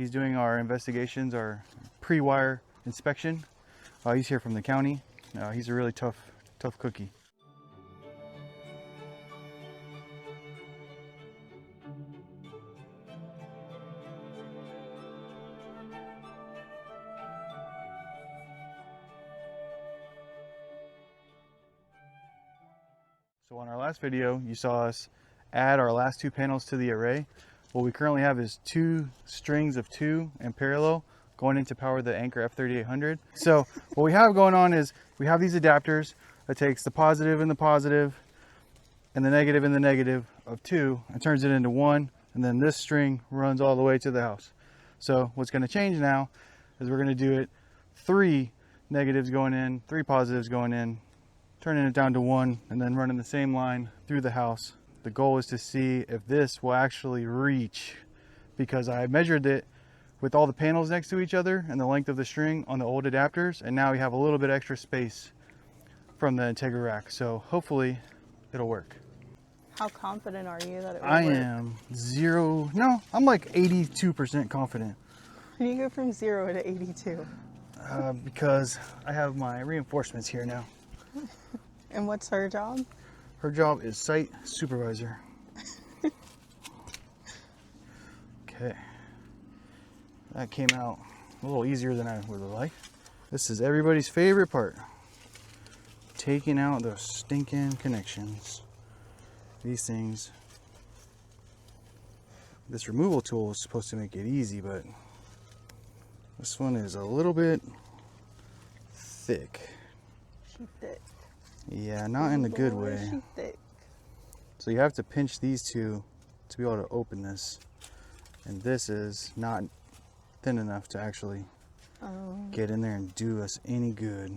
He's doing our investigations, our pre-wire inspection. He's here from the county. He's a really tough cookie. So on our last video, you saw us add our last 2 panels to the array. What we currently have is 2 strings of 2 in parallel going in to power the Anchor F3800. So what we have going on is we have these adapters that takes the positive and the negative and the negative of 2 and turns it into 1, and then this string runs all the way to the house. So what's going to change now is we're going to do it 3 negatives going in, 3 positives going in, turning it down to 1, and then running the same line through the house. The goal is to see if this will actually reach, because I measured it with all the panels next to each other and the length of the string on the old adapters, and now we have a little bit extra space from the Integra rack. So hopefully it'll work. How confident are you that it will I work? am I'm like 82% confident. How do you go from 0 to 82? Because I have my reinforcements here now. And what's her job? Her job is site supervisor. Okay. That came out a little easier than I would have liked. This is everybody's favorite part. Taking out those stinking connections. These things. This removal tool is supposed to make it easy, but this one is a little bit thick. She thick. Yeah, not in the good way. She thick. So you have to pinch these 2 to be able to open this. And this is not thin enough to actually get in there and do us any good.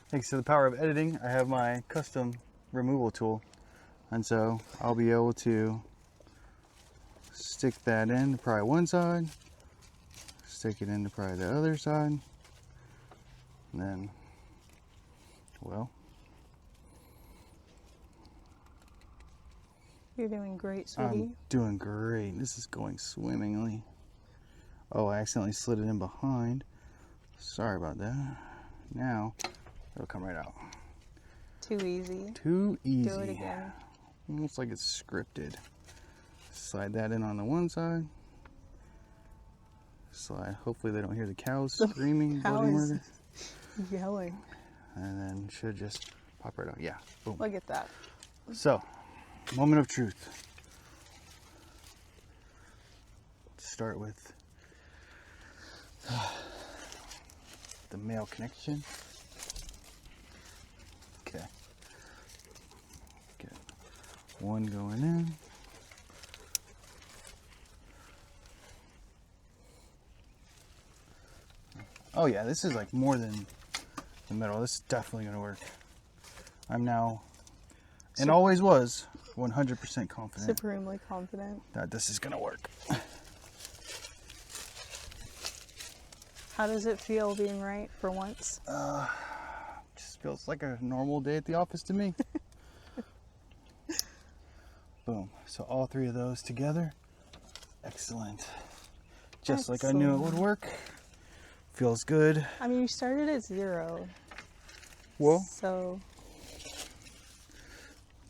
Thanks to the power of editing, I have my custom removal tool. And so I'll be able to stick that in to probably one side, stick it into probably the other side, and then, well, You're doing great, sweetie. I'm doing great. This is going swimmingly. Oh, I accidentally slid it in behind. Sorry about that. Now, it'll come right out. Too easy. Too easy. Do it again. Almost like it's scripted. Slide that in on the one side. Slide. Hopefully they don't hear the cows screaming bloody murder. Yelling. And then should just pop right out. Yeah. Boom. Look at that. So, moment of truth. Start with the male connection. Okay. Get one going in. Oh yeah, this is like more than the middle. This is definitely going to work. I'm now, and always was, 100% confident. Supremely confident. That this is going to work. How does it feel being right for once? Just feels like a normal day at the office to me. Boom. So all 3 of those together. Excellent. Just like I knew it would work. Feels good. I mean, you started at 0. Well, so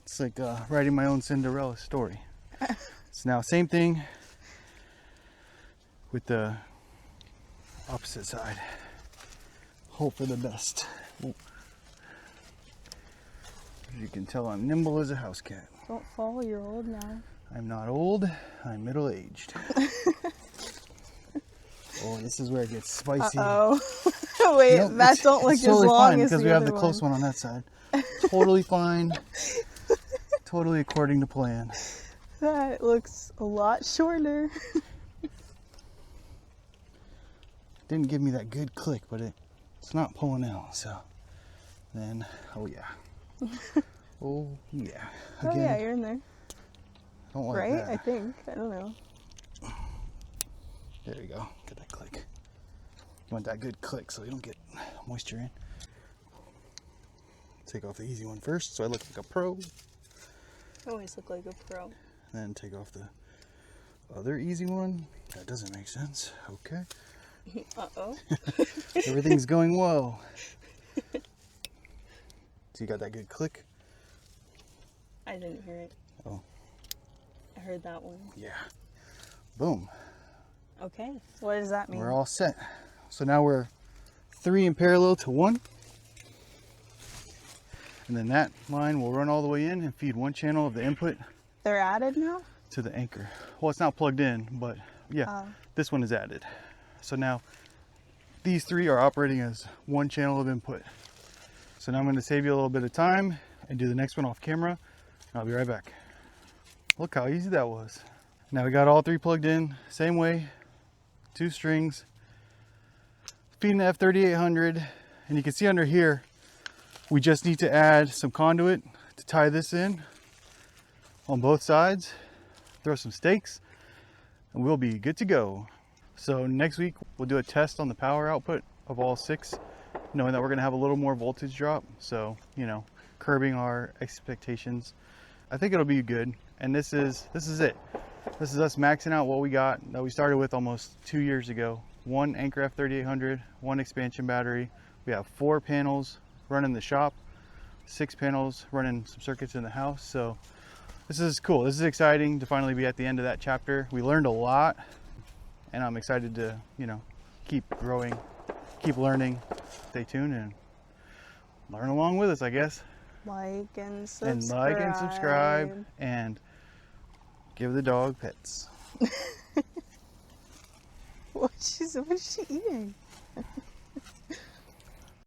it's like writing my own Cinderella story. It's now same thing with the opposite side. Hope for the best. Ooh. As you can tell, I'm nimble as a house cat. Don't fall, you're old now. I'm not old, I'm middle-aged. Oh, this is where it gets spicy. Uh-oh. Wait, nope, that don't look as long fine, as because the we have other the close one on that side. Totally fine. Totally according to plan. That looks a lot shorter. Didn't give me that good click, but it's not pulling out, so then, oh yeah. Oh yeah. Again, oh yeah, you're in there. Don't like right? that. I think. I don't know. There you go. Get that click. You want that good click so you don't get moisture in. Take off the easy one first so I look like a pro. I always look like a pro. Then take off the other easy one That doesn't make sense. Okay. Uh-oh. Everything's going well. So you got that good click? I didn't hear it. Oh. I heard that one. Yeah. Boom. Okay. What does that mean? We're all set. So now we're 3 in parallel to 1. And then that line will run all the way in and feed one channel of the input They're added now? to the anchor. Well, it's not plugged in, but yeah, this one is added. So now these 3 are operating as one channel of input. So now I'm going to save you a little bit of time and do the next one off camera. And I'll be right back. Look how easy that was. Now we got all 3 plugged in, same way, 2 strings, feeding the F3800, and you can see under here, we just need to add some conduit to tie this in on both sides, throw some stakes, and we'll be good to go. So next week, we'll do a test on the power output of all 6, knowing that we're gonna have a little more voltage drop. So, you know, curbing our expectations. I think it'll be good. And this is it. This is us maxing out what we got that we started with almost 2 years ago. 1 Anchor F3800, 1 expansion battery. We have 4 panels running the shop, 6 panels running some circuits in the house. So this is cool. This is exciting to finally be at the end of that chapter. We learned a lot, and I'm excited to, you know, keep growing, keep learning. Stay tuned and learn along with us, I guess. Like and subscribe. And like and subscribe and give the dog pets. What is she eating?